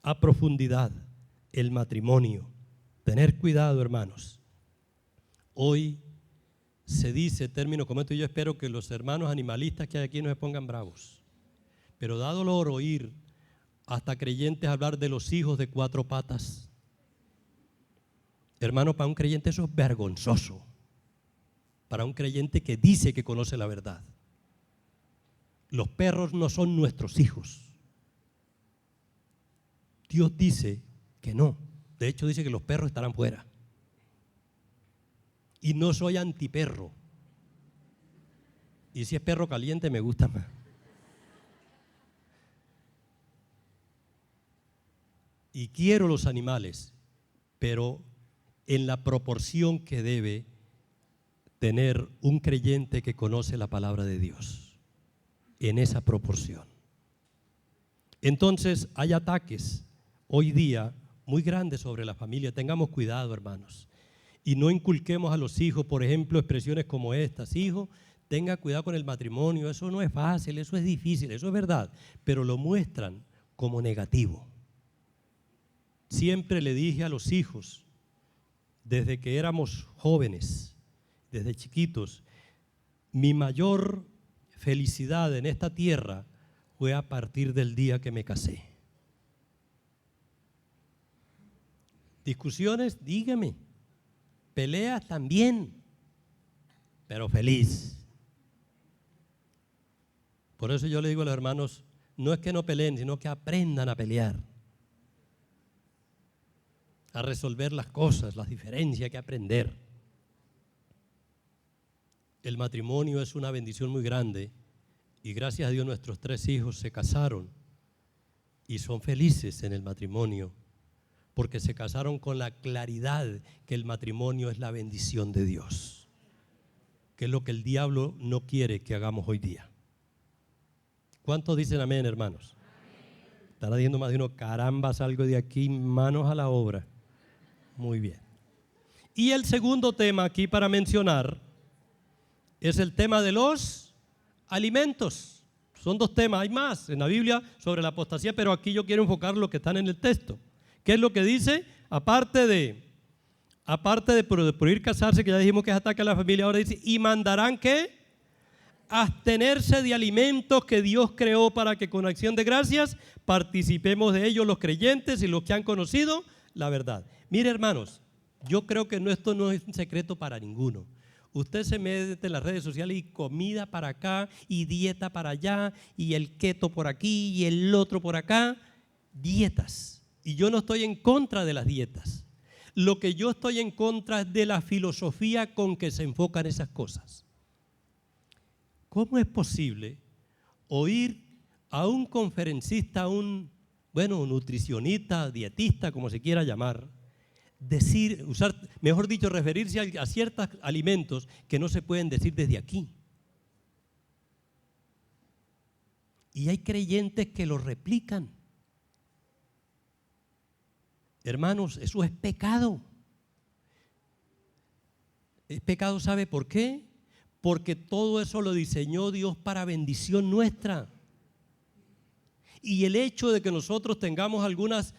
a profundidad. El matrimonio. Tener cuidado, hermanos. Hoy se dice términos como esto, y yo espero que los hermanos animalistas que hay aquí no se pongan bravos. Pero da dolor oír hasta creyentes hablar de los hijos de cuatro patas. Hermano, para un creyente eso es vergonzoso. Para un creyente que dice que conoce la verdad. Los perros no son nuestros hijos. Dios dice que no. De hecho dice que los perros estarán fuera. Y no soy antiperro. Y si es perro caliente me gusta más. Y quiero los animales, pero en la proporción que debe tener un creyente que conoce la palabra de Dios, en esa proporción. Entonces hay ataques hoy día muy grandes sobre la familia. Tengamos cuidado, hermanos, y no inculquemos a los hijos, por ejemplo, expresiones como estas: hijo, tenga cuidado con el matrimonio, eso no es fácil, eso es difícil, eso es verdad, pero lo muestran como negativo. Siempre le dije a los hijos, desde que éramos jóvenes, desde chiquitos, mi mayor felicidad en esta tierra fue a partir del día que me casé. Discusiones, dígame. Peleas también, pero feliz. Por eso yo le digo a los hermanos, no es que no peleen, sino que aprendan a pelear, a resolver las cosas, las diferencias, hay que aprender. El matrimonio es una bendición muy grande Y gracias a Dios nuestros 3 hijos se casaron y son felices en el matrimonio, porque se casaron con la claridad que el matrimonio es la bendición de Dios, que es lo que el diablo no quiere que hagamos hoy día. ¿Cuántos dicen amén, hermanos? Estará diciendo más de uno, caramba, salgo de aquí, manos a la obra. Muy bien. Y el segundo tema aquí para mencionar es el tema de los alimentos. Son 2 temas, hay más en la Biblia sobre la apostasía, pero aquí yo quiero enfocar lo que están en el texto. ¿Qué es lo que dice? Aparte de prohibir casarse, que ya dijimos que es ataque a la familia, ahora dice, y mandarán ¿qué? Abstenerse de alimentos que Dios creó para que con acción de gracias participemos de ellos los creyentes y los que han conocido la verdad. Mire, hermanos, yo creo que esto no es un secreto para ninguno. Usted se mete en las redes sociales y comida para acá y dieta para allá y el keto por aquí y el otro por acá. Dietas. Y yo no estoy en contra de las dietas. Lo que yo estoy en contra es de la filosofía con que se enfocan esas cosas. ¿Cómo es posible oír a un conferencista, un nutricionista, dietista, como se quiera llamar, referirse a ciertos alimentos que no se pueden decir desde aquí? Y hay creyentes que lo replican. Hermanos, eso es pecado. Es pecado, ¿sabe por qué? Porque todo eso lo diseñó Dios para bendición nuestra. Y el hecho de que nosotros tengamos algunas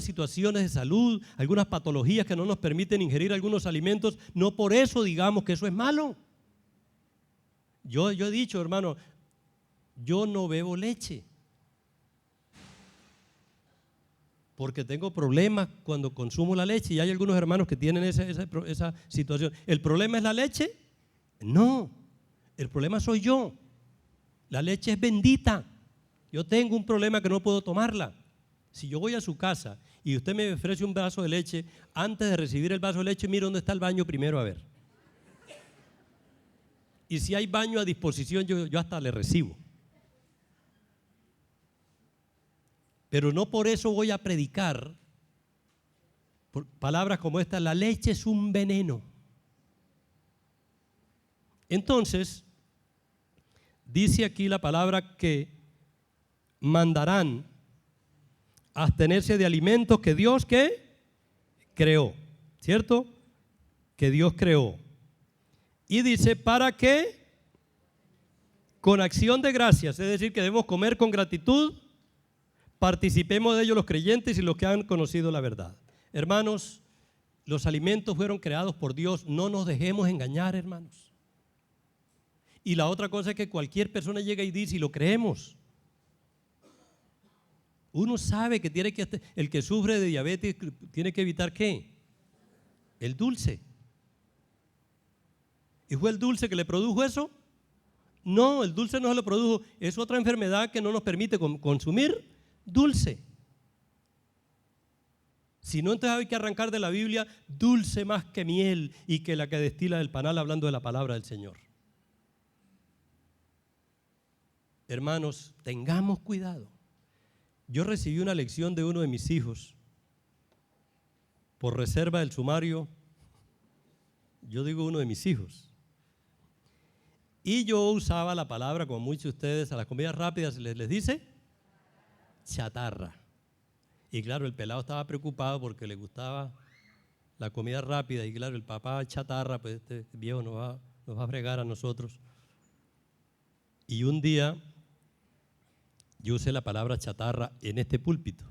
situaciones de salud, algunas patologías que no nos permiten ingerir algunos alimentos, no por eso digamos que eso es malo. Yo he dicho, hermano, yo no bebo leche porque tengo problemas cuando consumo la leche, y hay algunos hermanos que tienen esa situación. ¿El problema es la leche? No, el problema soy yo. La leche es bendita. Yo tengo un problema que no puedo tomarla. Si yo voy a su casa y usted me ofrece un vaso de leche, antes de recibir el vaso de leche, mire dónde está el baño primero a ver. Y si hay baño a disposición, yo hasta le recibo. Pero no por eso voy a predicar palabras como esta: la leche es un veneno. Entonces, dice aquí la palabra que mandarán abstenerse de alimentos que Dios ¿qué? Creó, ¿cierto? Que Dios creó. Y dice, ¿para qué? Con acción de gracias, es decir, que debemos comer con gratitud, participemos de ello los creyentes y los que han conocido la verdad. Hermanos, los alimentos fueron creados por Dios, no nos dejemos engañar, hermanos. Y la otra cosa es que cualquier persona llega y dice, y lo creemos. Uno sabe que el que sufre de diabetes tiene que evitar ¿qué? El dulce. ¿Y fue el dulce que le produjo eso? No, el dulce no se lo produjo. Es otra enfermedad que no nos permite consumir dulce. Si no, entonces hay que arrancar de la Biblia dulce más que miel y que la que destila del panal, hablando de la palabra del Señor. Hermanos, tengamos cuidado. Yo recibí una lección de uno de mis hijos por reserva del sumario. Yo digo uno de mis hijos. Y yo usaba la palabra, como muchos de ustedes, a las comidas rápidas les dice chatarra. Y claro, el pelado estaba preocupado porque le gustaba la comida rápida. Y claro, el papá chatarra, pues este viejo nos va a fregar a nosotros. Y un día yo usé la palabra chatarra en este púlpito.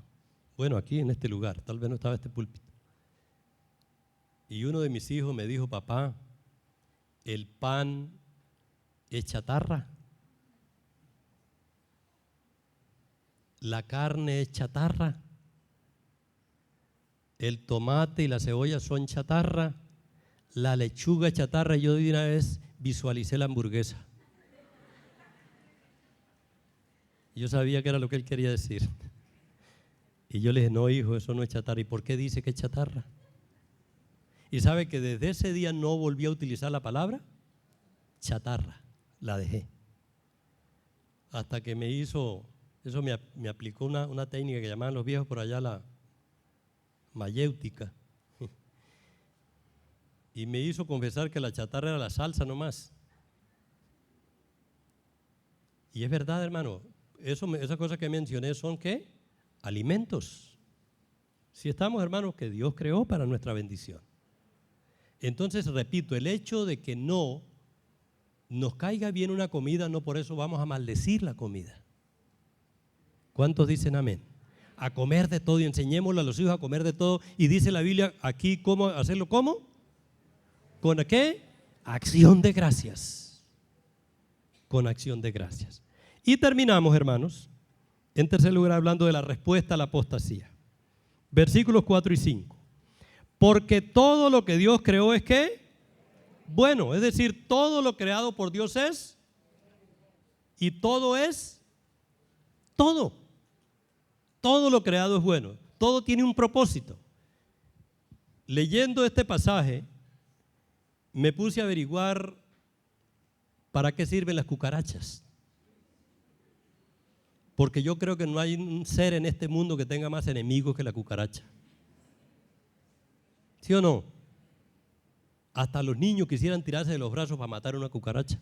Bueno, aquí en este lugar, tal vez no estaba este púlpito. Y uno de mis hijos me dijo, papá, ¿el pan es chatarra? ¿La carne es chatarra? ¿El tomate y la cebolla son chatarra? ¿La lechuga es chatarra? Y yo de una vez visualicé la hamburguesa. Yo sabía que era lo que él quería decir. Y yo le dije, no, hijo, eso no es chatarra. ¿Y por qué dice que es chatarra? Y sabe que desde ese día no volví a utilizar la palabra chatarra. La dejé. hasta que me hizo, eso me aplicó una técnica que llamaban los viejos por allá la mayéutica. Y me hizo confesar que la chatarra era la salsa nomás. Y es verdad, hermano, esas cosas que mencioné son ¿qué? Alimentos. Si estamos, hermanos, que Dios creó para nuestra bendición. Entonces, repito, el hecho de que no nos caiga bien una comida, no por eso vamos a maldecir la comida. ¿Cuántos dicen amén? A comer de todo y enseñémosle a los hijos a comer de todo. Y dice la Biblia aquí, ¿cómo hacerlo? ¿Cómo? ¿Con qué? Acción de gracias. Con acción de gracias. Y terminamos, hermanos, en tercer lugar hablando de la respuesta a la apostasía. Versículos 4 y 5. Porque todo lo que Dios creó es ¿qué? Bueno, es decir, todo lo creado por Dios es, y todo es, todo. Todo lo creado es bueno. Todo tiene un propósito. Leyendo este pasaje, me puse a averiguar para qué sirven las cucarachas. Porque yo creo que no hay un ser en este mundo que tenga más enemigos que la cucaracha. ¿Sí o no? Hasta los niños quisieran tirarse de los brazos para matar a una cucaracha.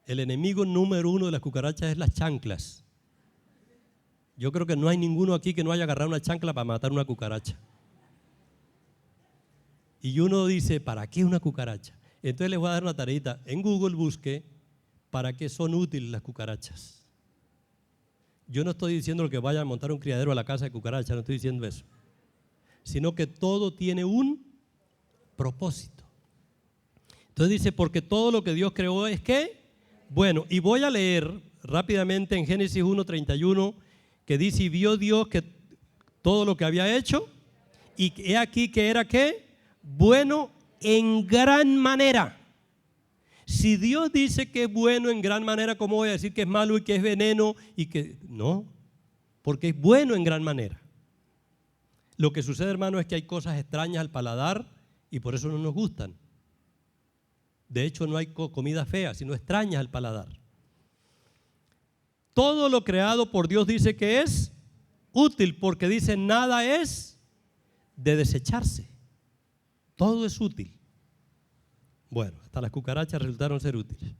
El enemigo número uno de las cucarachas es las chanclas. Yo creo que no hay ninguno aquí que no haya agarrado una chancla para matar una cucaracha. Y uno dice, ¿para qué una cucaracha? Entonces les voy a dar una tareita. En Google busque ¿para qué son útiles las cucarachas? Yo no estoy diciendo que vaya a montar un criadero a la casa de cucarachas, no estoy diciendo eso. Sino que todo tiene un propósito. Entonces dice, porque todo lo que Dios creó es ¿qué? Bueno, y voy a leer rápidamente en Génesis 1:31, que dice, y vio Dios que todo lo que había hecho, y he aquí que era ¿qué? Bueno en gran manera. Si Dios dice que es bueno en gran manera, ¿cómo voy a decir que es malo y que es veneno? Y que no, porque es bueno en gran manera. Lo que sucede, hermano, es que hay cosas extrañas al paladar y por eso no nos gustan. De hecho, no hay comida fea, sino extrañas al paladar. Todo lo creado por Dios dice que es útil, porque dice nada es de desecharse. Todo es útil. Bueno, hasta las cucarachas resultaron ser útiles.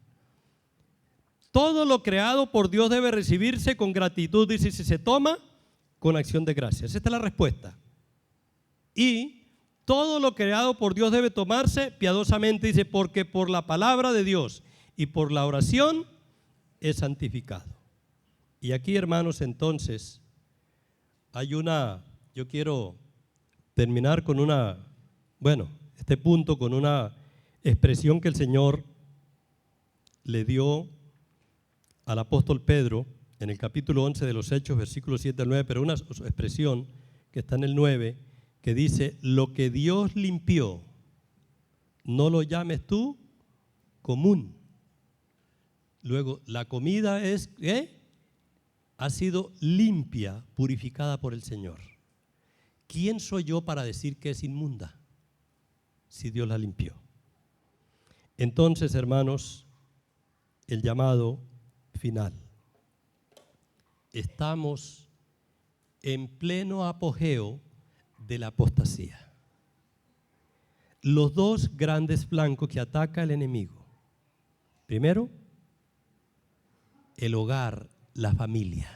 Todo lo creado por Dios debe recibirse con gratitud, dice, si se toma con acción de gracias. Esta es la respuesta. Y todo lo creado por Dios debe tomarse piadosamente, dice, porque por la palabra de Dios y por la oración es santificado. Y aquí, hermanos, entonces, yo quiero terminar con este punto con una expresión que el Señor le dio al apóstol Pedro en el capítulo 11 de los Hechos, versículos 7 al 9, pero una expresión que está en el 9, que dice, lo que Dios limpió, no lo llames tú común. Luego, la comida es, ha sido limpia, purificada por el Señor. ¿Quién soy yo para decir que es inmunda si Dios la limpió? Entonces, hermanos, el llamado final. Estamos en pleno apogeo de la apostasía. Los dos grandes flancos que ataca el enemigo. Primero, el hogar, la familia.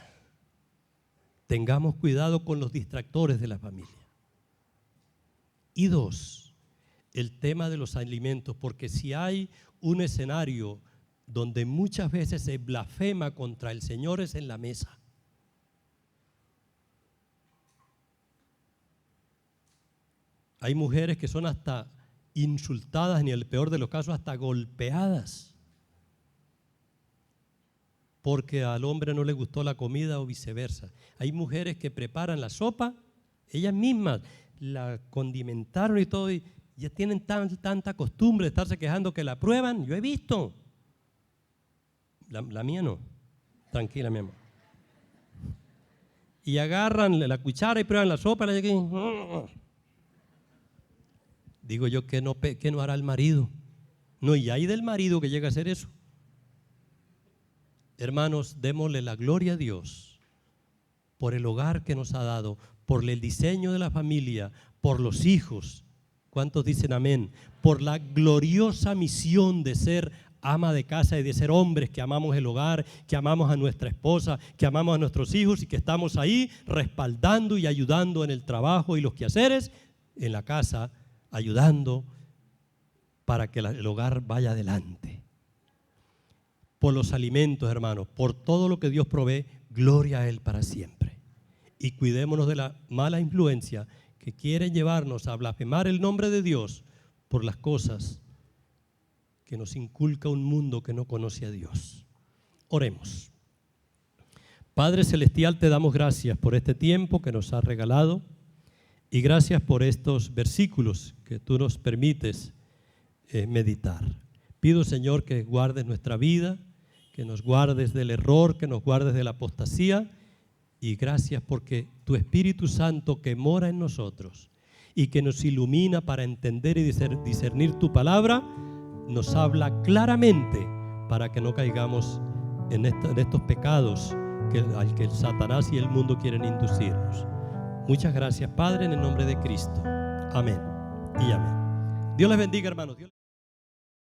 Tengamos cuidado con los distractores de la familia. Y dos, el tema de los alimentos, porque si hay un escenario donde muchas veces se blasfema contra el Señor es en la mesa. Hay mujeres que son hasta insultadas, en el peor de los casos hasta golpeadas, porque al hombre no le gustó la comida o viceversa. Hay mujeres que preparan la sopa, ellas mismas la condimentaron y todo, y ya tienen tanta costumbre de estarse quejando que la prueban. Yo he visto. La mía no. Tranquila, mi amor. Y agarran la cuchara y prueban la sopa. Digo yo, ¿qué no hará el marido? No, y hay del marido que llega a hacer eso. Hermanos, démosle la gloria a Dios por el hogar que nos ha dado, por el diseño de la familia, por los hijos. ¿Cuántos dicen amén? Por la gloriosa misión de ser ama de casa y de ser hombres que amamos el hogar, que amamos a nuestra esposa, que amamos a nuestros hijos y que estamos ahí respaldando y ayudando en el trabajo y los quehaceres en la casa, ayudando para que el hogar vaya adelante. Por los alimentos, hermanos, por todo lo que Dios provee, gloria a Él para siempre. Y cuidémonos de la mala influencia que quiere llevarnos a blasfemar el nombre de Dios por las cosas que nos inculca un mundo que no conoce a Dios. Oremos. Padre Celestial, te damos gracias por este tiempo que nos has regalado y gracias por estos versículos que tú nos permites meditar. Pido, Señor, que guardes nuestra vida, que nos guardes del error, que nos guardes de la apostasía, y gracias porque tu Espíritu Santo que mora en nosotros y que nos ilumina para entender y discernir tu palabra, nos habla claramente para que no caigamos en estos pecados al que el Satanás y el mundo quieren inducirnos. Muchas gracias, Padre, en el nombre de Cristo. Amén y amén. Dios les bendiga, hermanos.